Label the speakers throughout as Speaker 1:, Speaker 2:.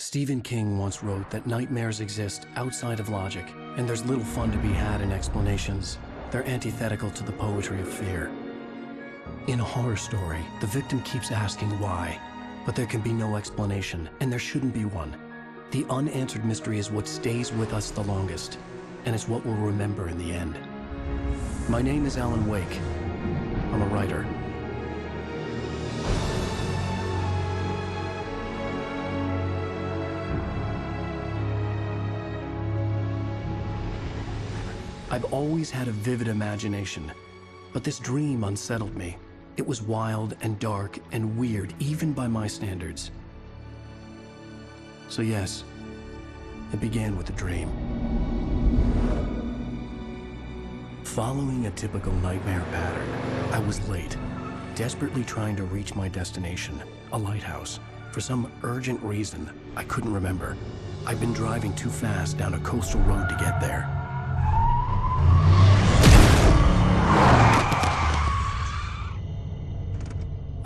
Speaker 1: Stephen King once wrote that nightmares exist outside of logic, and there's little fun to be had in explanations. They're antithetical to the poetry of fear. In a horror story, the victim keeps asking why, but there can be no explanation, and there shouldn't be one. The unanswered mystery is what stays with us the longest, and it's what we'll remember in the end. My name is Alan Wake. I'm a writer. I've always had a vivid imagination, but this dream unsettled me. It was wild and dark and weird, even by my standards. So yes, it began with a dream. Following a typical nightmare pattern, I was late, desperately trying to reach my destination, a lighthouse. For some urgent reason, I couldn't remember. I'd been driving too fast down a coastal road to get there.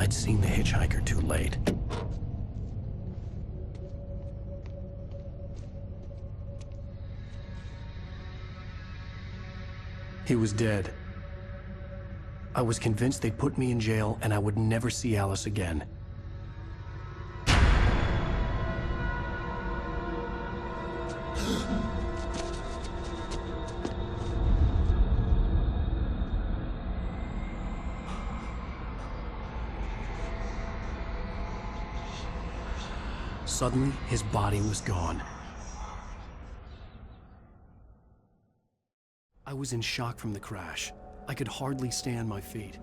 Speaker 1: I'd seen the hitchhiker too late. He was dead. I was convinced they'd put me in jail and I would never see Alice again. Suddenly, his body was gone. I was in shock from the crash. I could hardly stay on my feet.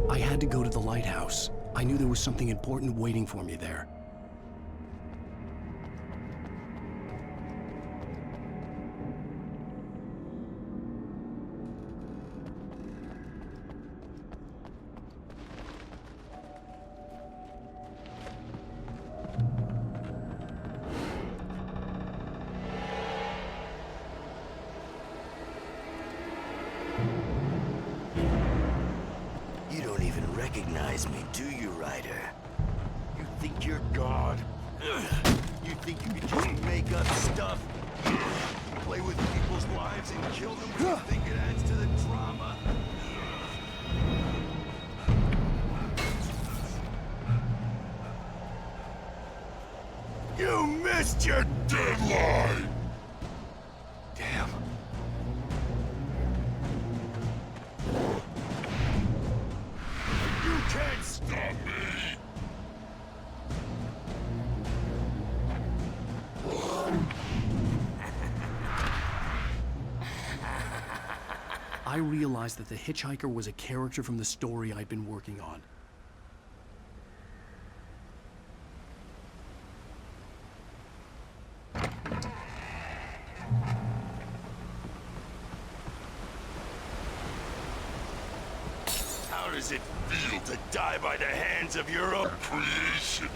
Speaker 1: I had to go to the lighthouse. I knew there was something important waiting for me there.
Speaker 2: Recognize me, do you, Ryder? You think you're God? You think you can just make up stuff? Play with people's lives and kill them when you think it adds to the drama? You missed your deadline! Damn. Can't stop me!
Speaker 1: I realized that the hitchhiker was a character from the story I'd been working on.
Speaker 2: How does it feel to die by the hands of your own creation?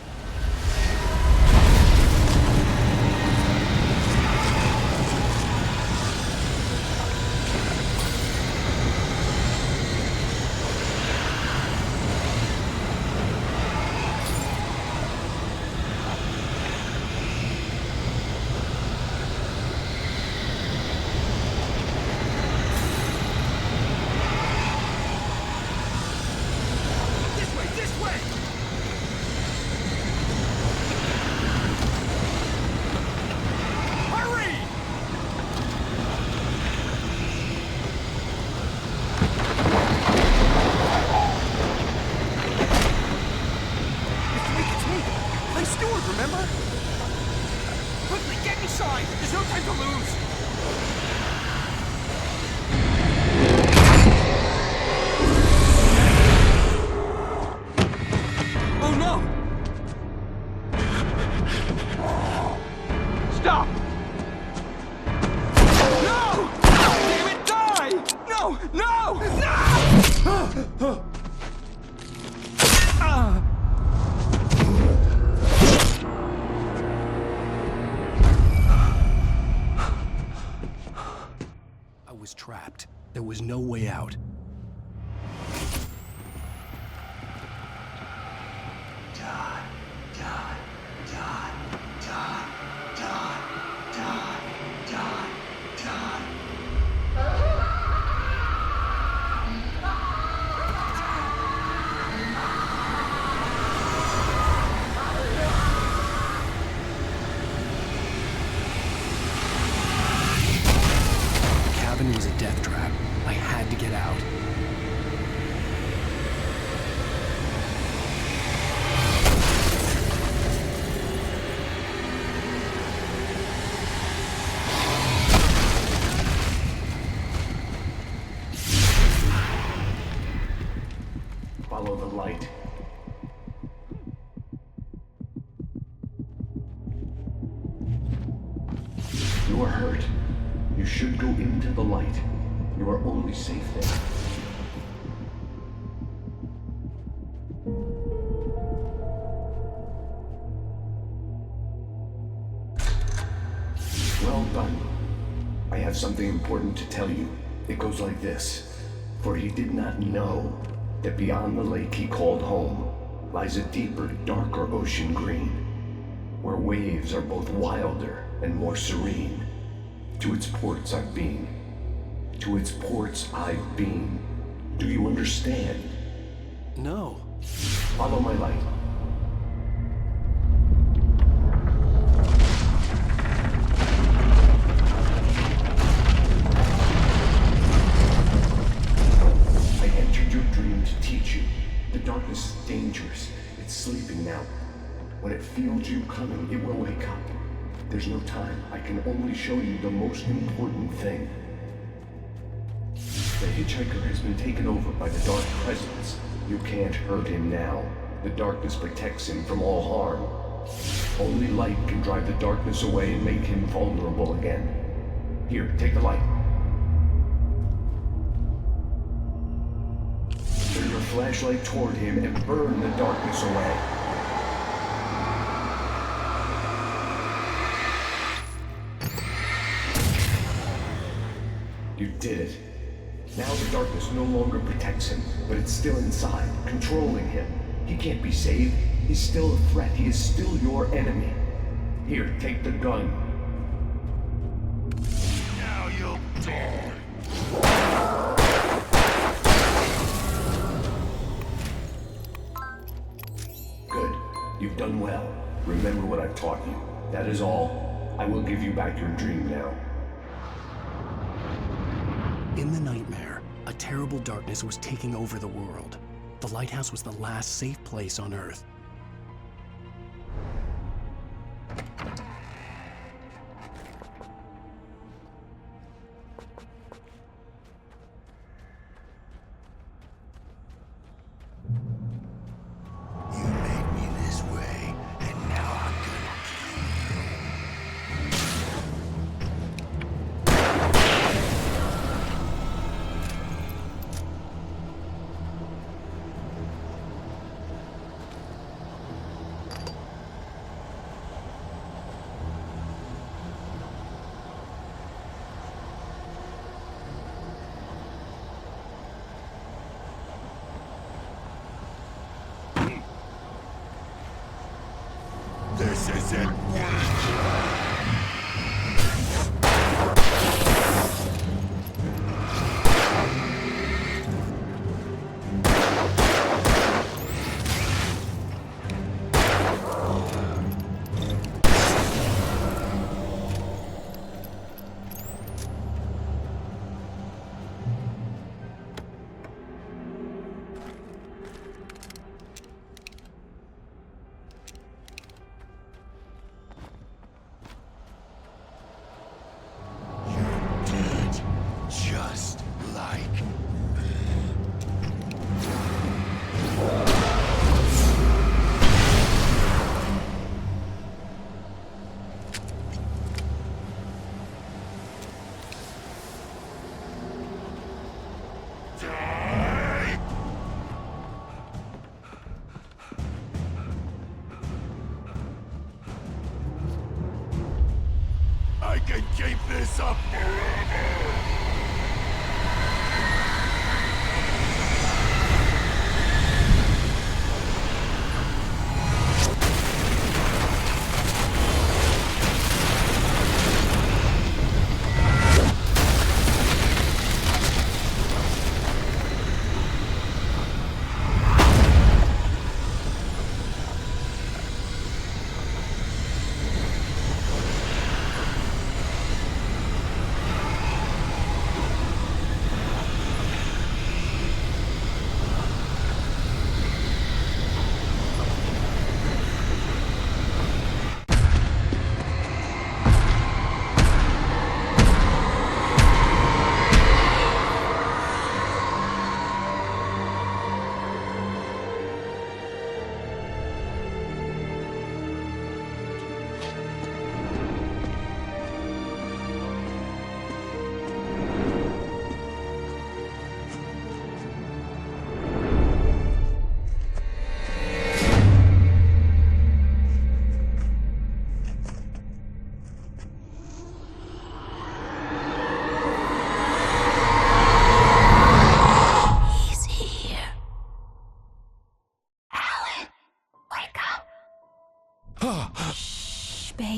Speaker 3: Remember? Quickly, get inside! There's no time to lose! Oh no! Stop!
Speaker 1: trapped. There was no way out. The cabin was a death trap. I had to get out.
Speaker 4: Follow the light. You are hurt. You should go into the light. You are only safe there. Well done. I have something important to tell you. It goes like this. For he did not know that beyond the lake he called home lies a deeper, darker ocean green, where waves are both wilder and more serene. To its ports I've been. To its ports I've been. Do you understand?
Speaker 1: No.
Speaker 4: Follow my light. I entered your dream to teach you. The darkness is dangerous. It's sleeping now. When it feels you coming, it will wake up. There's no time. I can only show you the most important thing. The hitchhiker has been taken over by the dark presence. You can't hurt him now. The darkness protects him from all harm. Only light can drive the darkness away and make him vulnerable again. Here, take the light. Turn your flashlight toward him and burn the darkness away. You did it. Now the darkness no longer protects him, but it's still inside, controlling him. He can't be saved. He's still a threat. He is still your enemy. Here, take the gun.
Speaker 2: Now you'll die.
Speaker 4: Good. You've done well. Remember what I've taught you. That is all. I will give you back your dream now.
Speaker 1: In the nightmare, a terrible darkness was taking over the world. The lighthouse was the last safe place on Earth.
Speaker 2: You made me this way, and now I'm gonna kill you. This isn't just like die. I can keep this up forever.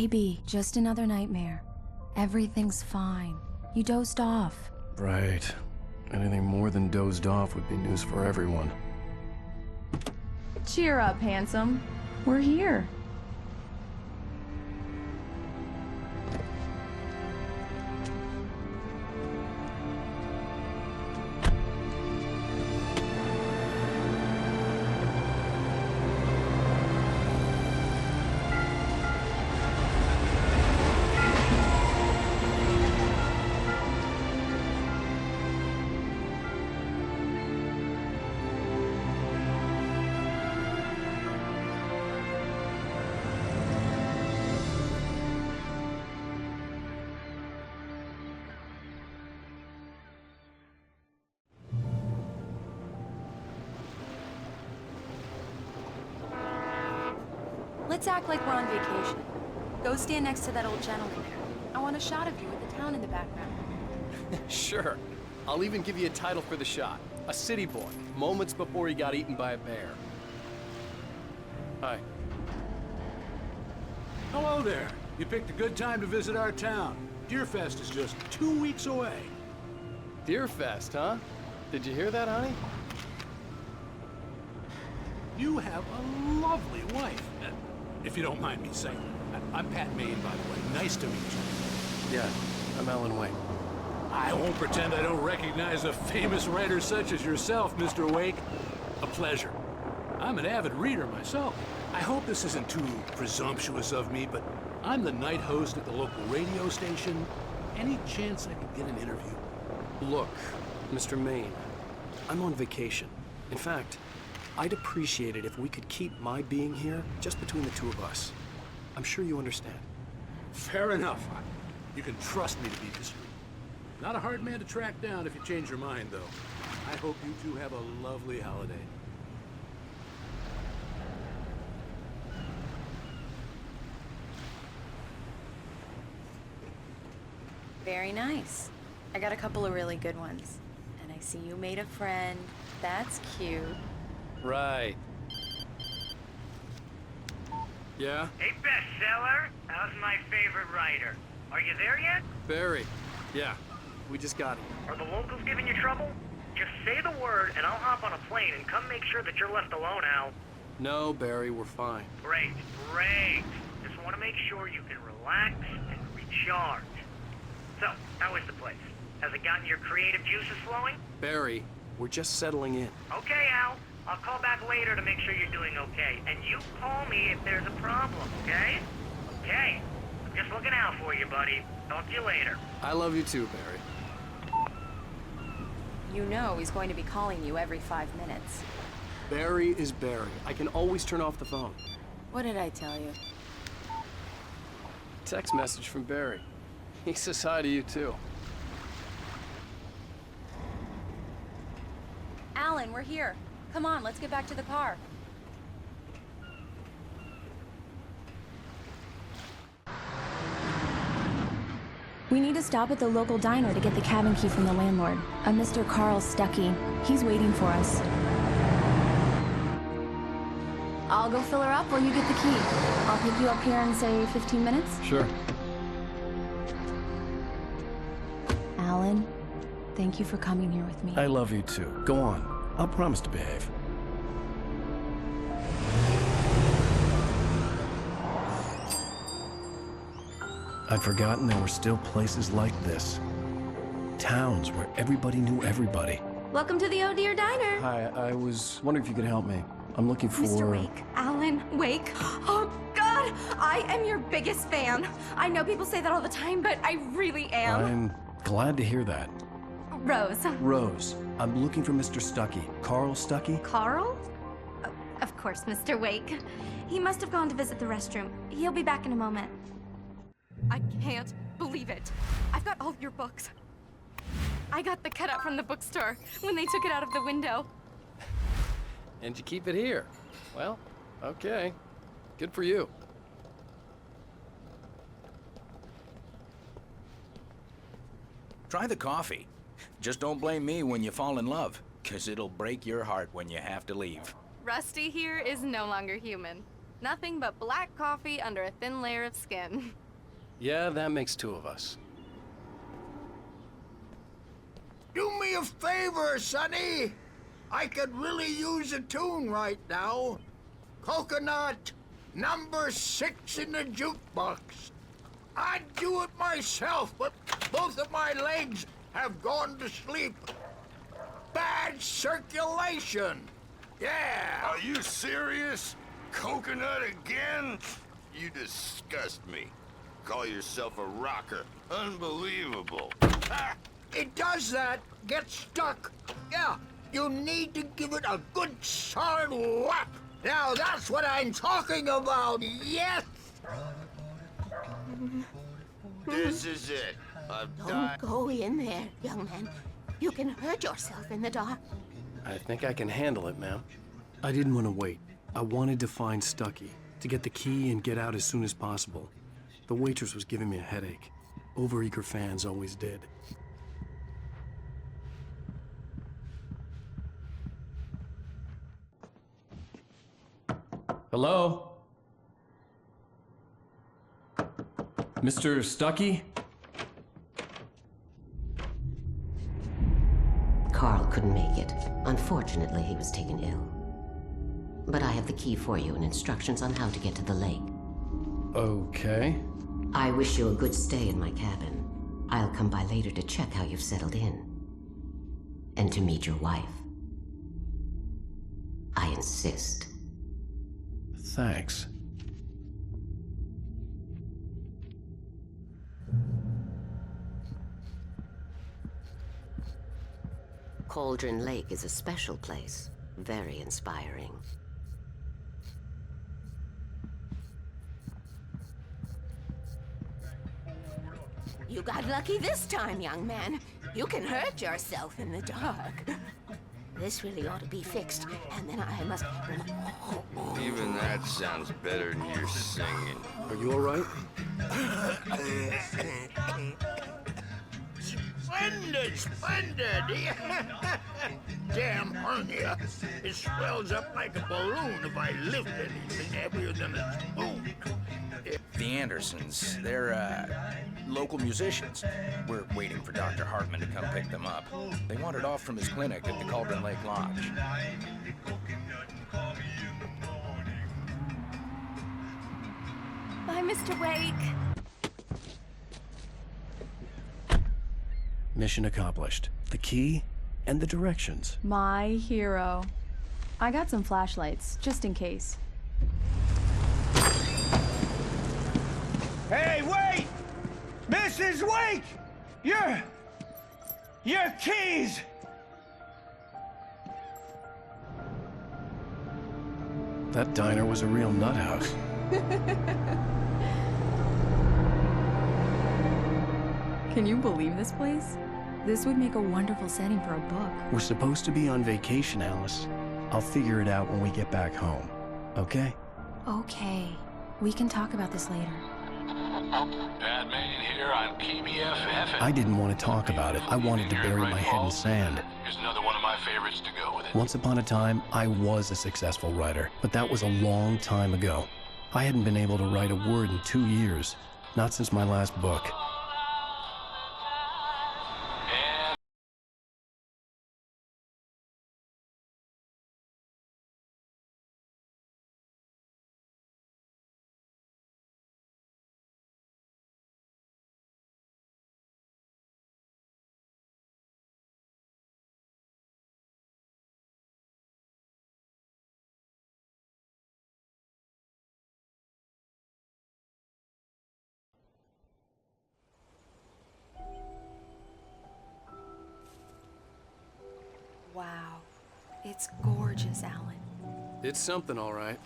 Speaker 5: Baby, just another nightmare. Everything's fine. You dozed off.
Speaker 1: Right. Anything more than dozed off would be news for everyone.
Speaker 5: Cheer up, handsome. We're here. Let's act like we're on vacation. Go stand next to that old gentleman there. I want a shot of you with the town in the background.
Speaker 6: Sure. I'll even give you a title for the shot. A city boy, moments before he got eaten by a bear. Hi.
Speaker 7: Hello there. You picked a good time to visit our town. Deerfest is just 2 weeks away.
Speaker 6: Deerfest, huh? Did you hear that, honey?
Speaker 7: You have a lovely wife. If you don't mind me saying. I'm Pat Maine, by the way. Nice to meet you.
Speaker 1: Yeah, I'm Alan Wake.
Speaker 7: I won't pretend I don't recognize a famous writer such as yourself, Mr. Wake. A pleasure. I'm an avid reader myself. I hope this isn't too presumptuous of me, but I'm the night host at the local radio station. Any chance I could get an interview?
Speaker 1: Look, Mr. Maine, I'm on vacation. In fact, I'd appreciate it if we could keep my being here just between the two of us. I'm sure you understand.
Speaker 7: Fair enough. You can trust me to be discreet. Not a hard man to track down if you change your mind, though. I hope you two have a lovely holiday.
Speaker 5: Very nice. I got a couple of really good ones. And I see you made a friend. That's cute.
Speaker 6: Right. Yeah?
Speaker 8: Hey, bestseller. How's my favorite writer? Are you there yet?
Speaker 6: Barry. Yeah. We just got here.
Speaker 8: Are the locals giving you trouble? Just say the word and I'll hop on a plane and come make sure that you're left alone, Al.
Speaker 6: No, Barry, we're fine.
Speaker 8: Great, great. Just want to make sure you can relax and recharge. So, how is the place? Has it gotten your creative juices flowing?
Speaker 1: Barry, we're just settling in.
Speaker 8: Okay, Al. I'll call back later to make sure you're doing okay. And you call me if there's a problem, okay? Okay. I'm just looking out for you, buddy. Talk to you later.
Speaker 6: I love you too, Barry.
Speaker 5: You know he's going to be calling you every 5 minutes.
Speaker 1: Barry is Barry. I can always turn off the phone.
Speaker 5: What did I tell you?
Speaker 6: Text message from Barry. He says hi to you too.
Speaker 5: Alan, we're here. Come on, let's get back to the car. We need to stop at the local diner to get the cabin key from the landlord, a Mr. Carl Stuckey. He's waiting for us. I'll go fill her up while you get the key. I'll pick you up here in, say, 15 minutes?
Speaker 6: Sure.
Speaker 5: Alan, thank you for coming here with me.
Speaker 1: I love you too. Go on. I'll promise to behave. I'd forgotten there were still places like this. Towns where everybody knew everybody.
Speaker 9: Welcome to the Oh Dear Diner.
Speaker 1: Hi, I was wondering if you could help me. I'm looking for...
Speaker 9: Mr. Wake. Alan Wake. Oh, God! I am your biggest fan. I know people say that all the time, but I really am.
Speaker 1: I'm glad to hear that.
Speaker 9: Rose.
Speaker 1: Rose, I'm looking for Mr. Stuckey. Carl Stuckey?
Speaker 9: Carl? Oh, of course, Mr. Wake. He must have gone to visit the restroom. He'll be back in a moment. I can't believe it. I've got all your books. I got the cutout from the bookstore when they took it out of the window.
Speaker 6: And you keep it here. Well, okay. Good for you.
Speaker 10: Try the coffee. Just don't blame me when you fall in love, 'cause it'll break your heart when you have to leave.
Speaker 9: Rusty here is no longer human. Nothing but black coffee under a thin layer of skin.
Speaker 6: Yeah, that makes two of us.
Speaker 3: Do me a favor, Sonny. I could really use a tune right now. Coconut, number 6 in the jukebox. I'd do it myself, but both of my legs have gone to sleep. Bad circulation. Yeah.
Speaker 2: Are you serious? Coconut again? You disgust me. Call yourself a rocker. Unbelievable.
Speaker 3: It does that. Get stuck. Yeah, you need to give it a good solid whap. Now that's what I'm talking about. Yes.
Speaker 2: This is it. I've
Speaker 11: Don't
Speaker 2: died.
Speaker 11: go in there, young man. You can hurt yourself in the dark.
Speaker 6: I think I can handle it, ma'am.
Speaker 1: I didn't want to wait. I wanted to find Stucky, to get the key and get out as soon as possible. The waitress was giving me a headache. Overeager fans always did. Hello? Mr. Stucky?
Speaker 11: Carl couldn't make it. Unfortunately, he was taken ill. But I have the key for you and instructions on how to get to the lake.
Speaker 1: Okay.
Speaker 11: I wish you a good stay in my cabin. I'll come by later to check how you've settled in. And to meet your wife. I insist.
Speaker 1: Thanks.
Speaker 11: Cauldron Lake is a special place. Very inspiring. You got lucky this time, young man. You can hurt yourself in the dark. This really ought to be fixed, and then I must...
Speaker 2: Even that sounds better than your singing.
Speaker 6: Are you all right?
Speaker 3: Splendid, splendid. Damn hernia. It swells up like a balloon if I lift anything heavier than a spoon.
Speaker 10: The Andersons, they're, local musicians. We're waiting for Dr. Hartman to come pick them up. They wandered off from his clinic at the Cauldron Lake Lodge.
Speaker 9: Bye, Mr. Wake.
Speaker 1: Mission accomplished. The key and the directions.
Speaker 5: My hero. I got some flashlights, just in case.
Speaker 3: Hey, wait! Mrs. Wake! Your keys!
Speaker 1: That diner was a real nut house.
Speaker 5: Can you believe this place? This would make a wonderful setting for a book.
Speaker 1: We're supposed to be on vacation, Alice. I'll figure it out when we get back home. Okay?
Speaker 5: Okay. We can talk about this later.
Speaker 7: Bad man here on PBFF.
Speaker 1: I didn't want to talk about it. I wanted to bury my head in sand.
Speaker 7: Here's another one of my favorites to go with it.
Speaker 1: Once upon a time, I was a successful writer, but that was a long time ago. I hadn't been able to write a word in 2 years. Not since my last book.
Speaker 5: Wow. It's gorgeous, Alan.
Speaker 6: It's something, all right.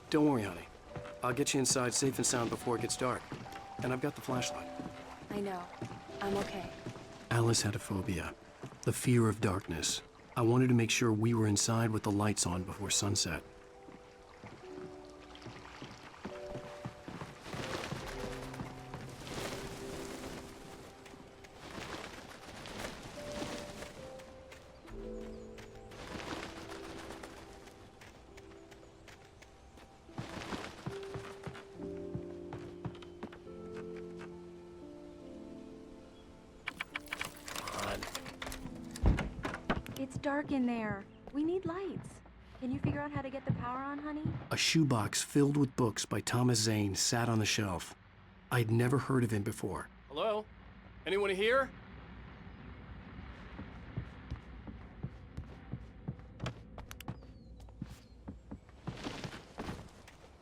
Speaker 6: Don't worry, honey. I'll get you inside safe and sound before it gets dark. And I've got the flashlight.
Speaker 5: I know. I'm okay.
Speaker 1: Alice had a phobia. The fear of darkness. I wanted to make sure we were inside with the lights on before sunset.
Speaker 5: dark in there. We need lights. Can you figure out how to get the power on, honey?
Speaker 6: A shoebox filled with books by Thomas Zane sat on the shelf. I'd never heard of him before. Hello? Anyone here?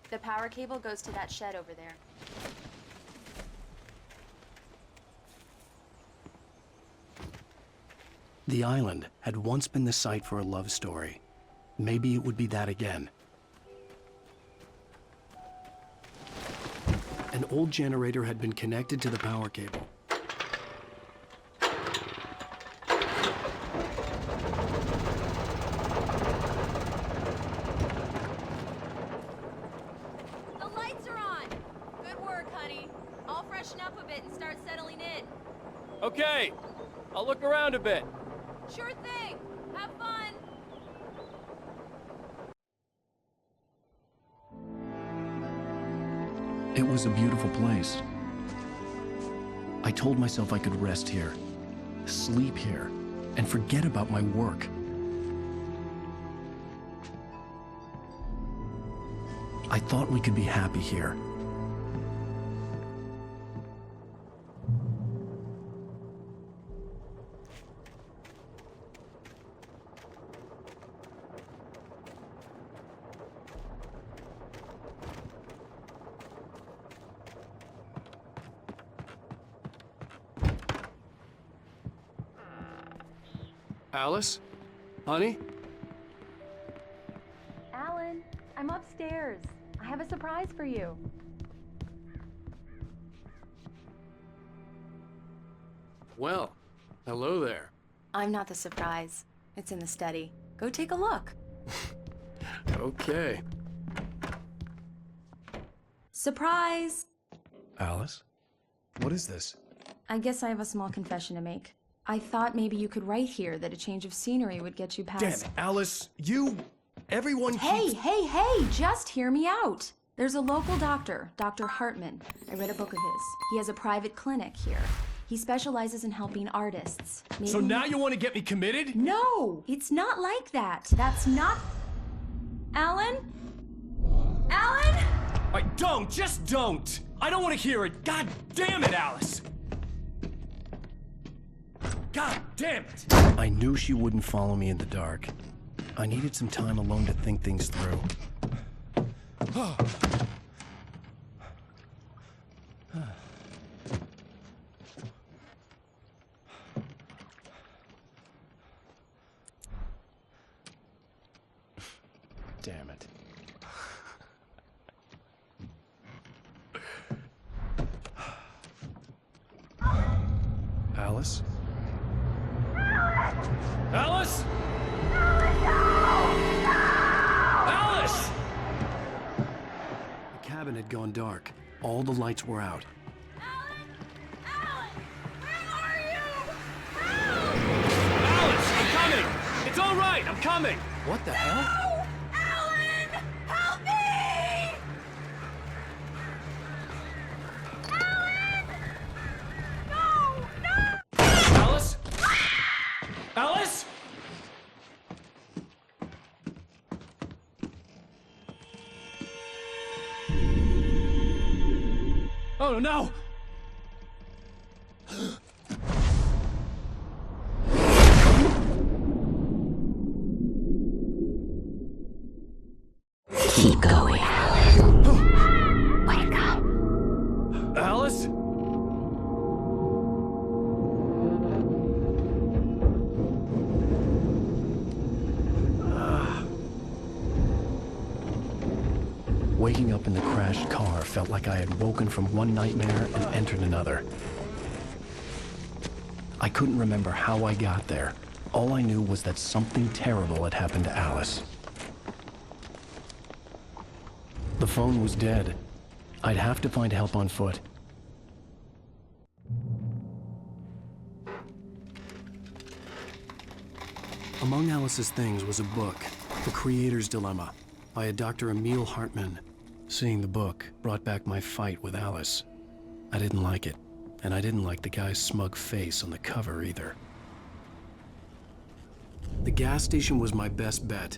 Speaker 5: The power cable goes to that shed over there.
Speaker 6: The island had once been the site for a love story. Maybe it would be that again. An old generator had been connected to the power cable.
Speaker 5: The lights are on! Good work, honey. I'll freshen up a bit and start settling in.
Speaker 6: Okay, I'll look around a bit.
Speaker 5: Sure thing! Have fun!
Speaker 1: It was a beautiful place. I told myself I could rest here, sleep here, and forget about my work. I thought we could be happy here.
Speaker 6: Alice? Honey?
Speaker 5: Alan, I'm upstairs. I have a surprise for you.
Speaker 6: Well, hello there.
Speaker 5: I'm not the surprise. It's in the study. Go take a look.
Speaker 6: Okay.
Speaker 5: Surprise!
Speaker 6: Alice? What is this?
Speaker 5: I guess I have a small confession to make. I thought maybe you could write here that a change of scenery would get you past...
Speaker 1: Damn it, Alice, everyone
Speaker 5: Hey, just hear me out. There's a local doctor, Dr. Hartman. I read a book of his. He has a private clinic here. He specializes in helping artists. Maybe...
Speaker 1: So now you want to get me committed?
Speaker 5: No, it's not like that. That's not... Alan? Alan?
Speaker 1: Just don't! I don't want to hear it. God damn it, Alice! God damn it!
Speaker 6: I knew she wouldn't follow me in the dark. I needed some time alone to think things through. Damn it. Alice?
Speaker 1: Alice? Alice!
Speaker 6: The cabin had gone dark. All the lights were out.
Speaker 5: Alan, where are you?
Speaker 1: Alice, I'm coming! It's all right, I'm coming!
Speaker 6: What the hell?
Speaker 5: Alan, help me! Alan! No!
Speaker 1: Alice? Alice? Oh no!
Speaker 11: Keep going, Alan. Wake up.
Speaker 1: Alice?
Speaker 6: Waking up in the crashed car felt like I had woken from one nightmare and entered another. I couldn't remember how I got there. All I knew was that something terrible had happened to Alice. The phone was dead. I'd have to find help on foot. Among Alice's things was a book, The Creator's Dilemma, by a Dr. Emil Hartman. Seeing the book brought back my fight with Alice. I didn't like it, and I didn't like the guy's smug face on the cover either. The gas station was my best bet.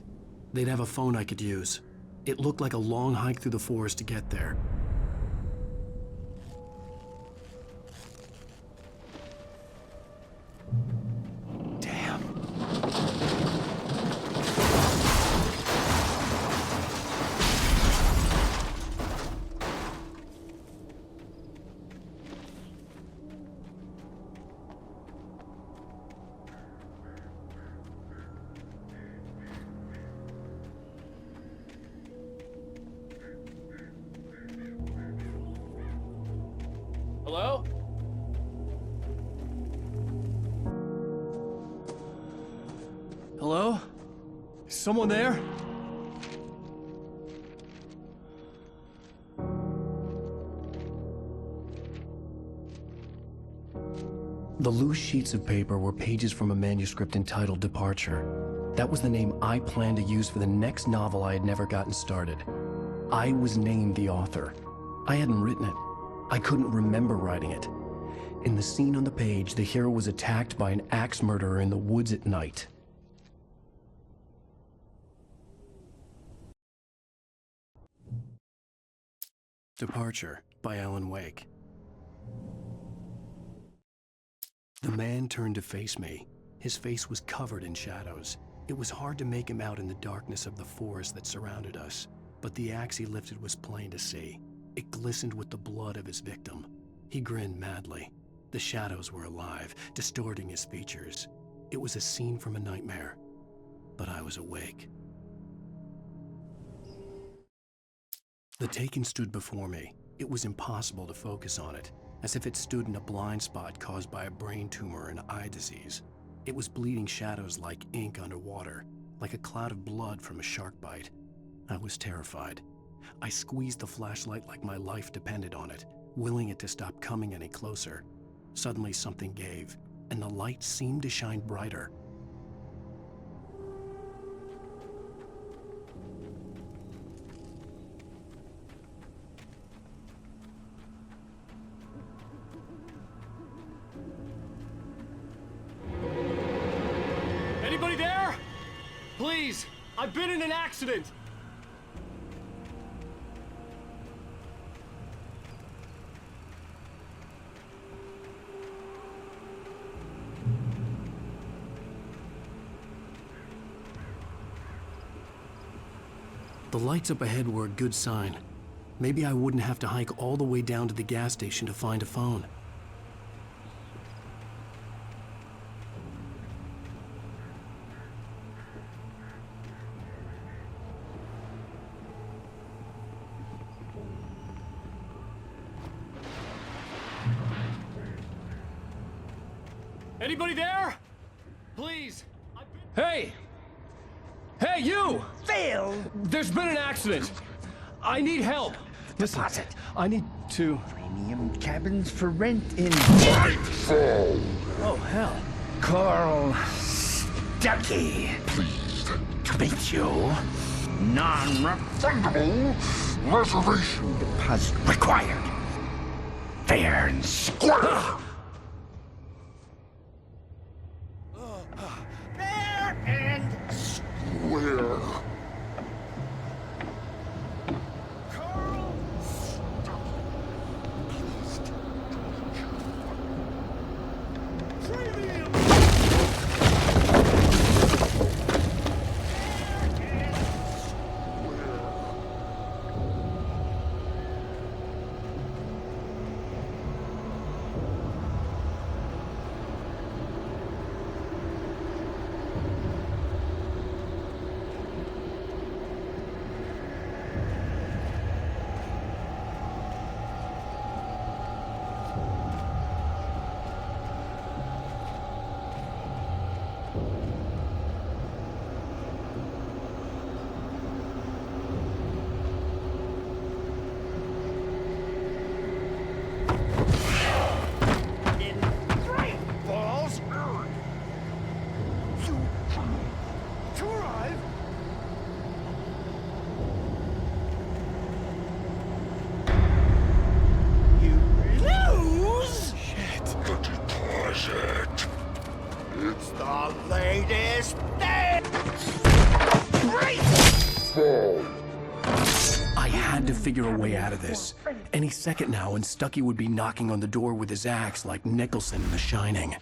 Speaker 6: They'd have a phone I could use. It looked like a long hike through the forest to get there.
Speaker 1: Damn.
Speaker 6: Hello? Hello? Is someone there?
Speaker 1: The loose sheets of paper were pages from a manuscript entitled Departure. That was the name I planned to use for the next novel I had never gotten started. I was named the author. I hadn't written it. I couldn't remember writing it. In the scene on the page, the hero was attacked by an axe murderer in the woods at night. Departure by Alan Wake. The man turned to face me. His face was covered in shadows. It was hard to make him out in the darkness of the forest that surrounded us, but the axe he lifted was plain to see. It glistened with the blood of his victim. He grinned madly. The shadows were alive, distorting his features. It was a scene from a nightmare, but I was awake. The Taken stood before me. It was impossible to focus on it, as if it stood in a blind spot caused by a brain tumor and eye disease. It was bleeding shadows like ink underwater, like a cloud of blood from a shark bite. I was terrified. I squeezed the flashlight like my life depended on it, willing it to stop coming any closer. Suddenly something gave, and the light seemed to shine brighter.
Speaker 12: Anybody there? Please, I've been in an accident.
Speaker 6: The lights up ahead were a good sign. Maybe I wouldn't have to hike all the way down to the gas station to find a phone.
Speaker 12: Anybody there? Please. Hey! Hey, you!
Speaker 13: Phil!
Speaker 12: There's been an accident. I need help.
Speaker 13: Listen,
Speaker 6: I need to...
Speaker 13: Premium cabins for rent in...
Speaker 2: Nightfall!
Speaker 6: Oh, hell.
Speaker 13: Carl Stuckey.
Speaker 2: Pleased
Speaker 13: To meet you. Non-refundable
Speaker 2: reservation
Speaker 13: deposit required. Fair and square. Fair and
Speaker 2: where?
Speaker 13: Carl Premium.
Speaker 3: It's the latest thing!
Speaker 6: I had to figure a way out of this. Any second now, and Stucky would be knocking on the door with his axe like Nicholson in The Shining.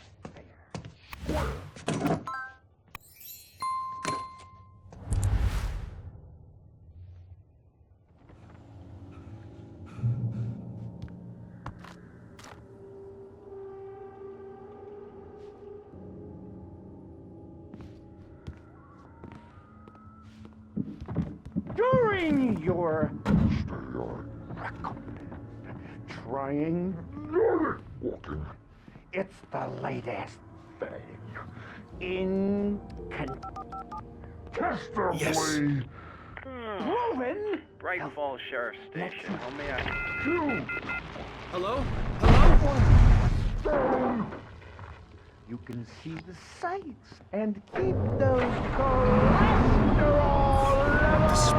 Speaker 13: During your trying walking, it's the latest thing in contestably proven.
Speaker 14: Bright Falls Sheriff Station. How may I?
Speaker 12: Hello?
Speaker 13: You can see the sights and keep those cholesterol levels.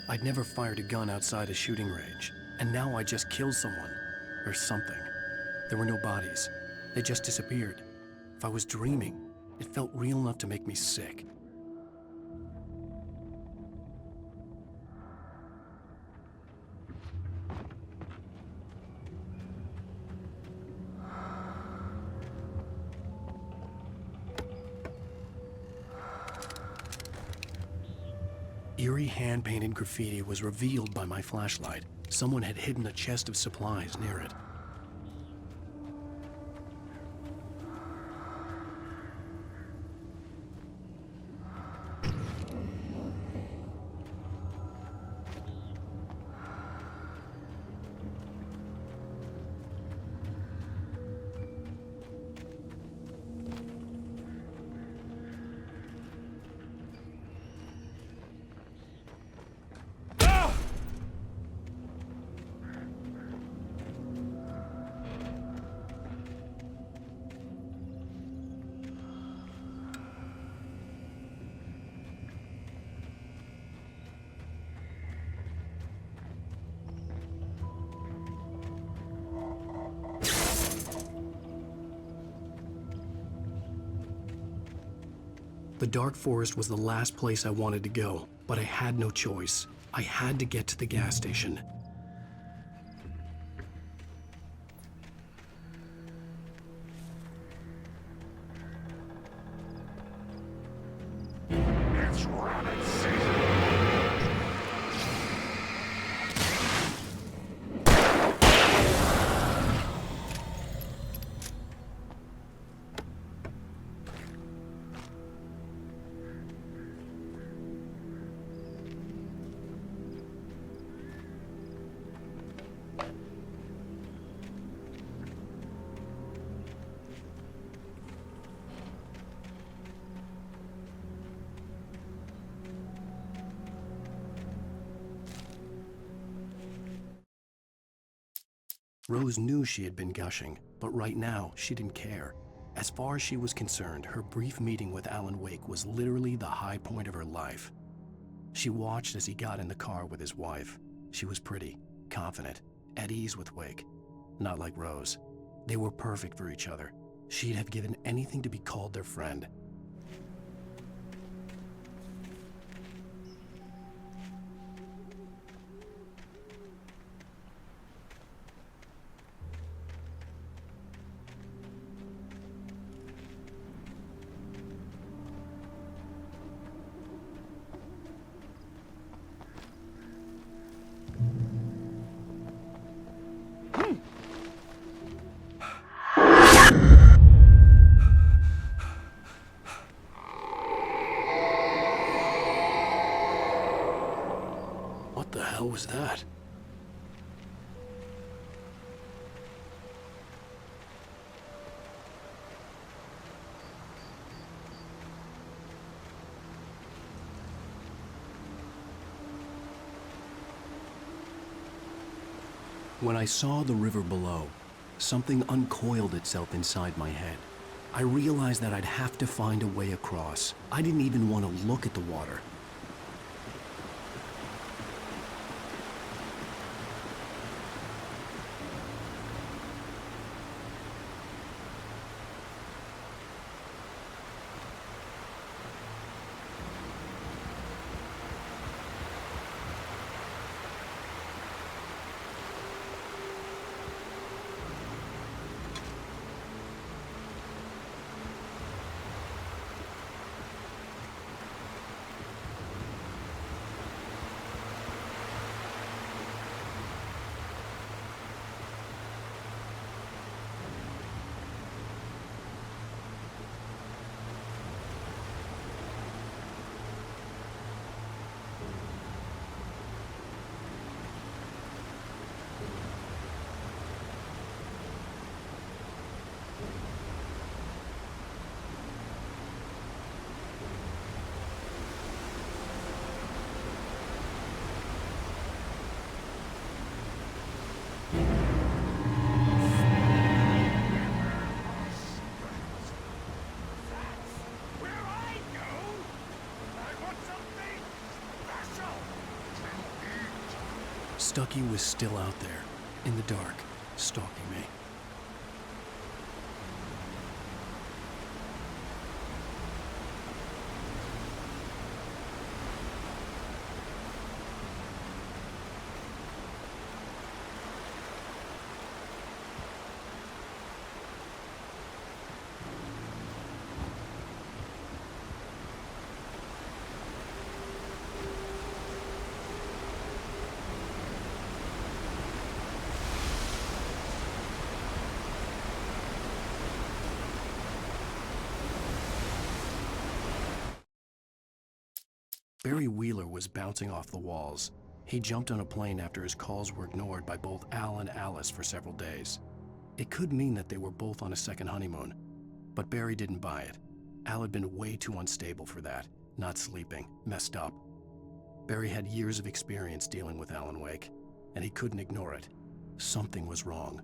Speaker 6: I'd never fired a gun outside a shooting range, and now I just killed someone. Or something. There were no bodies. They just disappeared. If I was dreaming, it felt real enough to make me sick. Eerie hand-painted graffiti was revealed by my flashlight. Someone had hidden a chest of supplies near it. The dark forest was the last place I wanted to go, but I had no choice. I had to get to the gas station.
Speaker 13: It's rabbit season.
Speaker 6: Rose knew she had been gushing, but right now, she didn't care. As far as she was concerned, her brief meeting with Alan Wake was literally the high point of her life. She watched as he got in the car with his wife. She was pretty, confident, at ease with Wake. Not like Rose. They were perfect for each other. She'd have given anything to be called their friend. hell was that? When I saw the river below, something uncoiled itself inside my head. I realized that I'd have to find a way across. I didn't even want to look at the water. Stucky was still out there, in the dark, stalking me. Barry Wheeler was bouncing off the walls. He jumped on a plane after his calls were ignored by both Al and Alice for several days. It could mean that they were both on a second honeymoon, but Barry didn't buy it. Al had been way too unstable for that, not sleeping, messed up. Barry had years of experience dealing with Alan Wake, and he couldn't ignore it. Something was wrong.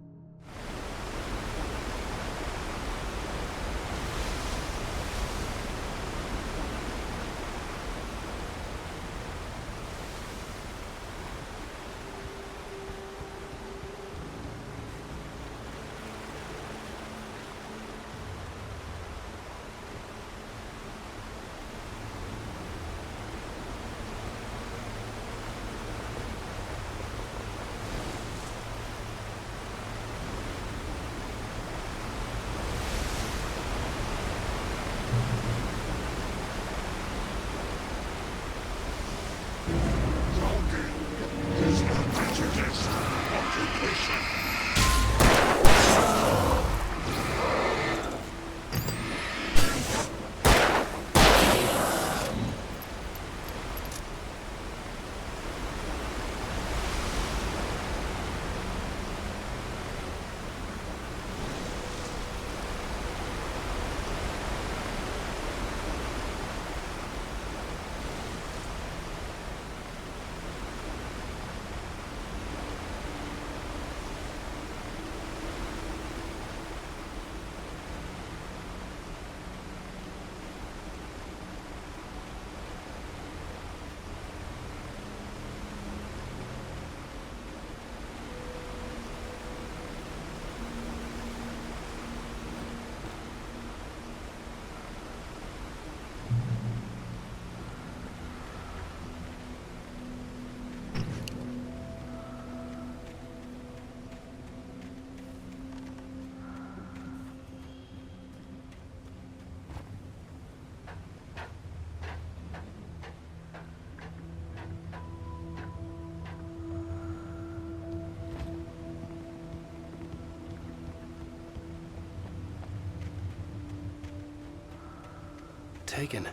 Speaker 6: Taken.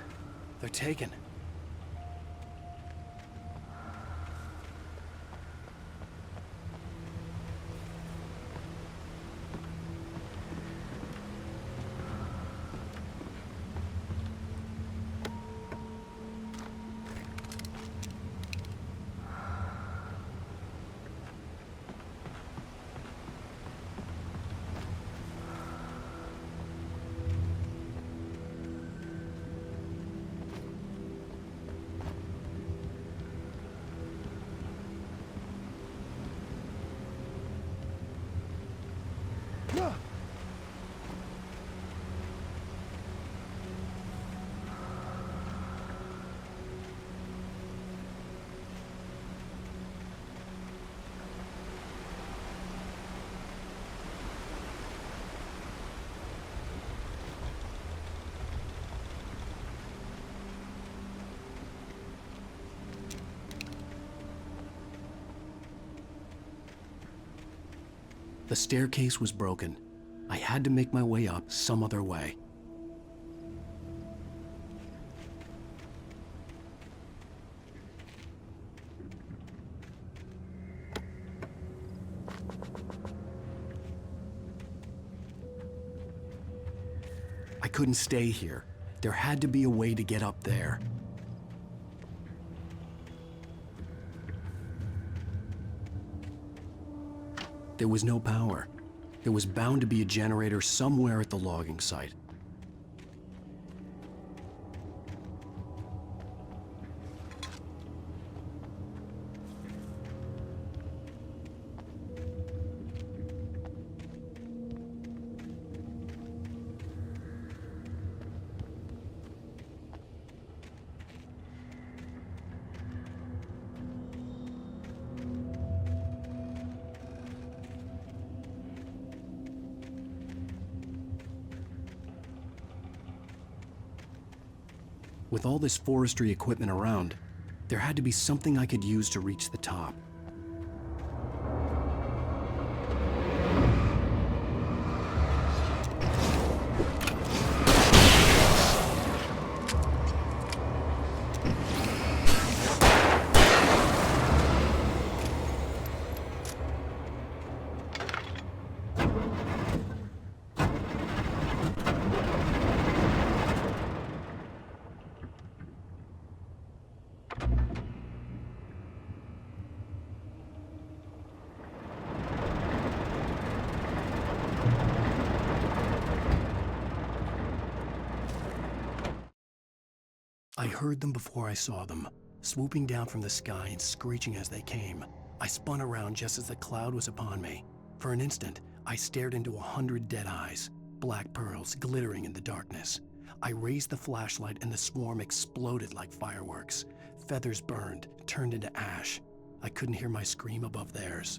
Speaker 6: They're taken. The staircase was broken. I had to make my way up some other way. I couldn't stay here. There had to be a way to get up there. There was no power. There was bound to be a generator somewhere at the logging site. With all this forestry equipment around, there had to be something I could use to reach the top. I heard them before I saw them, swooping down from the sky and screeching as they came. I spun around just as the cloud was upon me. For an instant, I stared into 100 dead eyes, black pearls glittering in the darkness. I raised the flashlight and the swarm exploded like fireworks. Feathers burned, turned into ash. I couldn't hear my scream above theirs.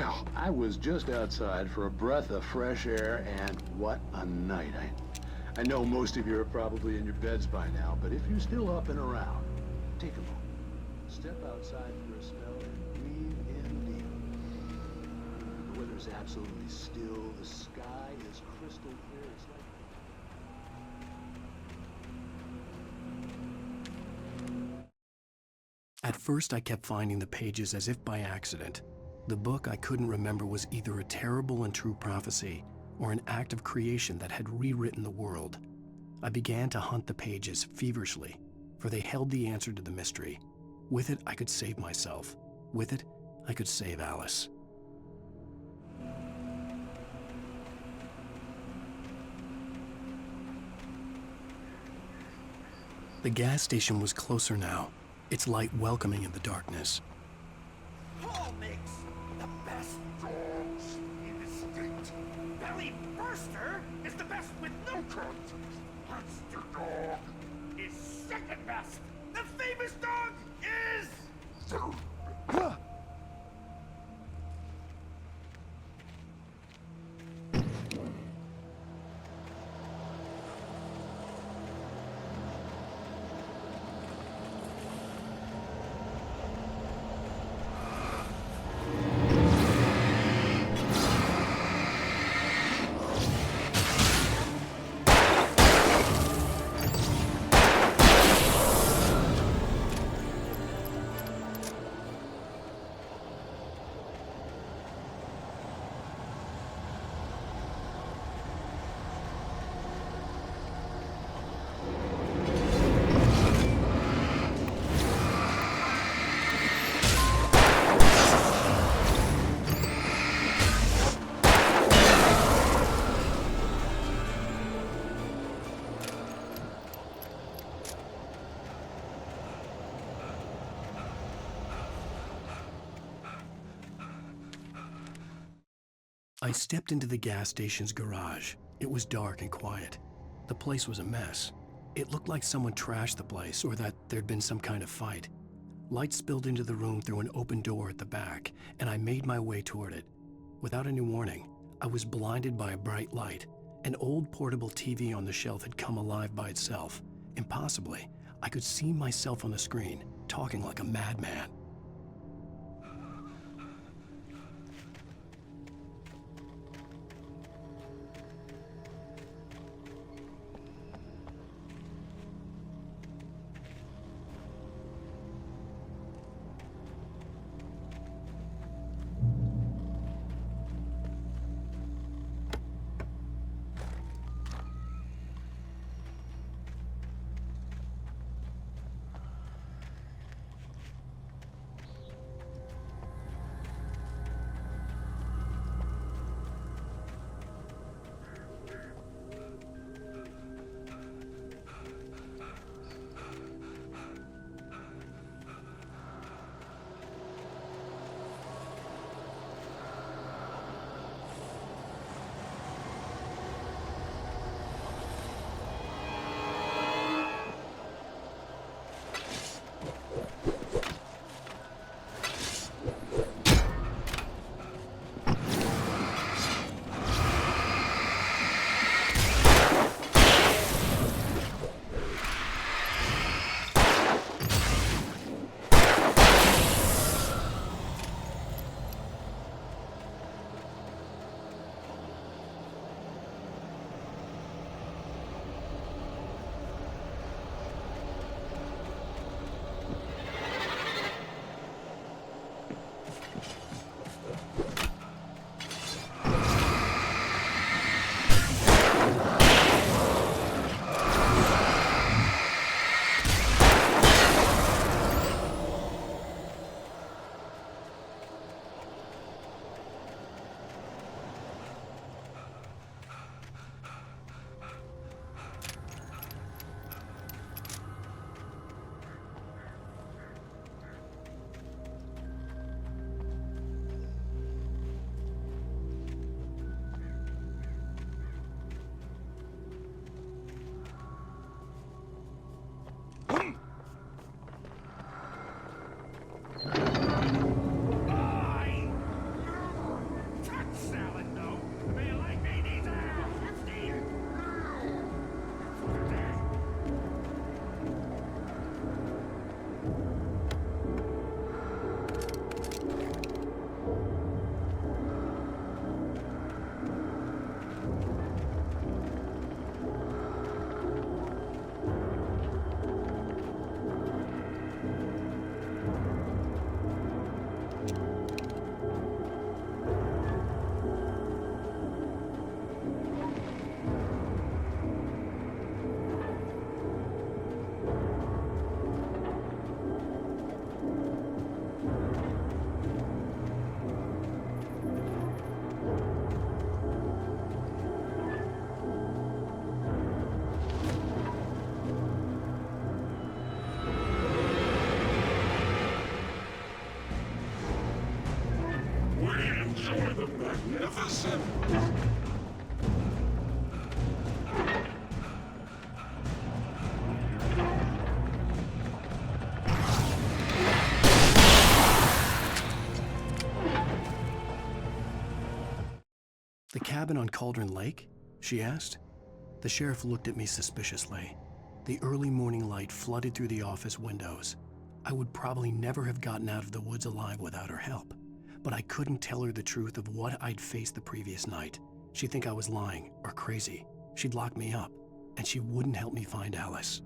Speaker 15: Well, I was just outside for a breath of fresh air, and what a night. I know most of you are probably in your beds by now, but if you're still up and around, take a moment. Step outside for a spell and breathe in deep. The weather's absolutely still. The sky is crystal clear. It's like...
Speaker 6: At first, I kept finding the pages as if by accident. The book I couldn't remember was either a terrible and true prophecy or an act of creation that had rewritten the world. I began to hunt the pages feverishly, for they held the answer to the mystery. With it, I could save myself. With it, I could save Alice. The gas station was closer now, its light welcoming in the darkness.
Speaker 2: Paul makes the best dogs in the state. Belly Burster is the best with no contest. Monster Dog is second best. The famous dog is...
Speaker 6: I stepped into the gas station's garage. It was dark and quiet. The place was a mess. It looked like someone trashed the place or that there'd been some kind of fight. Light spilled into the room through an open door at the back, and I made my way toward it. Without any warning, I was blinded by a bright light. An old portable TV on the shelf had come alive by itself. Impossibly, I could see myself on the screen, talking like a madman.
Speaker 16: Enjoy the magnificent...
Speaker 6: The cabin on Cauldron Lake? She asked. The sheriff looked at me suspiciously. The early morning light flooded through the office windows. I would probably never have gotten out of the woods alive without her help, but I couldn't tell her the truth of what I'd faced the previous night. She'd think I was lying or crazy. She'd lock me up, and she wouldn't help me find Alice.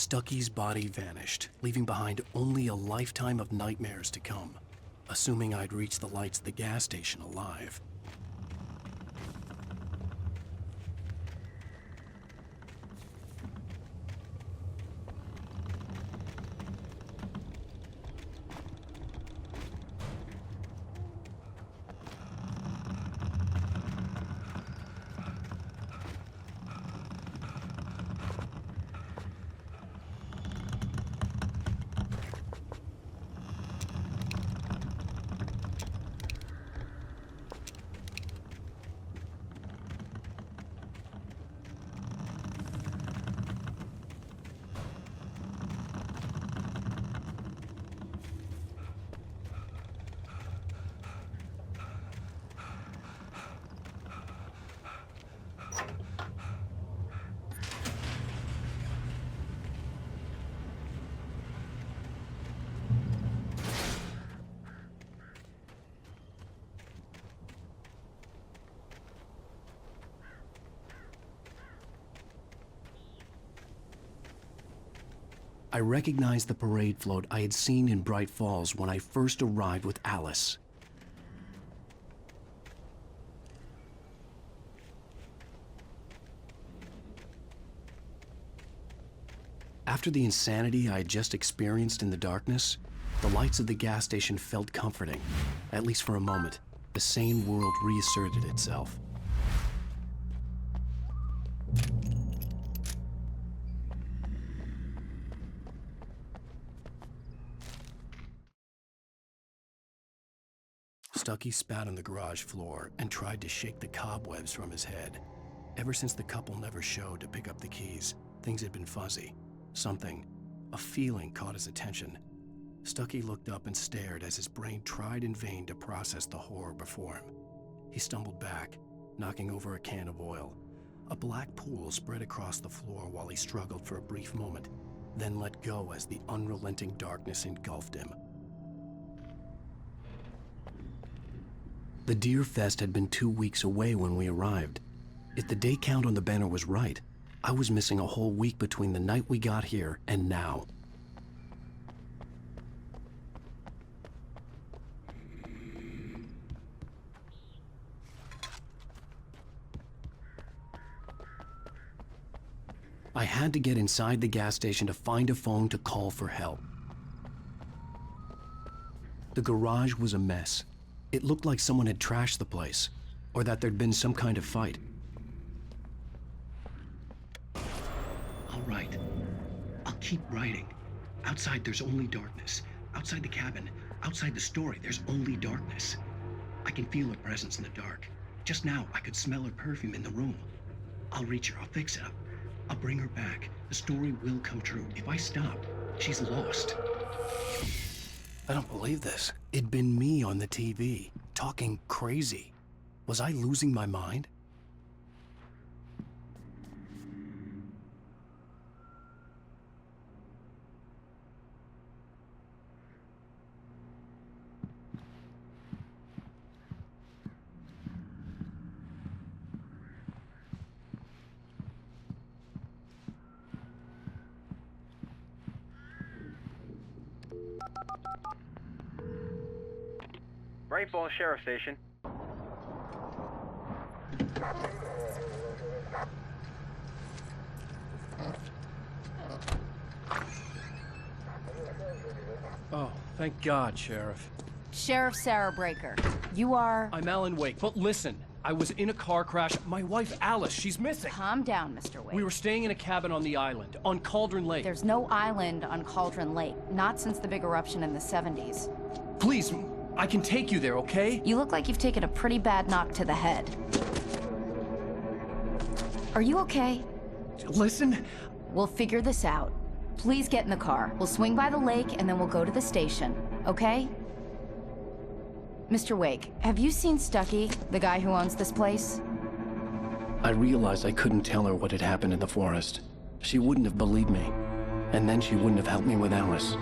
Speaker 6: Stucky's body vanished, leaving behind only a lifetime of nightmares to come, assuming I'd reached the lights of the gas station alive. I recognized the parade float I had seen in Bright Falls when I first arrived with Alice. After the insanity I had just experienced in the darkness, the lights of the gas station felt comforting, at least for a moment. The sane world reasserted itself. Stucky spat on the garage floor and tried to shake the cobwebs from his head. Ever since the couple never showed to pick up the keys, things had been fuzzy. Something, a feeling, caught his attention. Stucky looked up and stared as his brain tried in vain to process the horror before him. He stumbled back, knocking over a can of oil. A black pool spread across the floor while he struggled for a brief moment, then let go as the unrelenting darkness engulfed him. The Deer Fest had been 2 weeks away when we arrived. If the day count on the banner was right, I was missing a whole week between the night we got here and now. I had to get inside the gas station to find a phone to call for help. The garage was a mess. It looked like someone had trashed the place, or that there'd been some kind of fight. I'll write. I'll keep writing. Outside there's only darkness. Outside the cabin, outside the story, there's only darkness. I can feel her presence in the dark. Just now, I could smell her perfume in the room. I'll reach her, I'll fix it up. I'll bring her back. The story will come true. If I stop, she's lost. I don't believe this. It'd been me on the TV, talking crazy. Was I losing my mind?
Speaker 14: Great Falls Sheriff Station.
Speaker 17: Oh, thank God, Sheriff.
Speaker 18: Sheriff Sarah Breaker. You are...
Speaker 17: I'm Alan Wake, but listen. I was in a car crash. My wife, Alice, she's missing.
Speaker 18: Calm down, Mr. Wake.
Speaker 17: We were staying in a cabin on the island, on Cauldron Lake.
Speaker 18: There's no island on Cauldron Lake. Not since the big eruption in the 70s.
Speaker 17: Please, I can take you there, okay?
Speaker 18: You look like you've taken a pretty bad knock to the head. Are you okay?
Speaker 17: Listen.
Speaker 18: We'll figure this out. Please get in the car. We'll swing by the lake and then we'll go to the station, okay? Mr. Wake, have you seen Stucky, the guy who owns this place?
Speaker 6: I realized I couldn't tell her what had happened in the forest. She wouldn't have believed me. And then she wouldn't have helped me with Alice.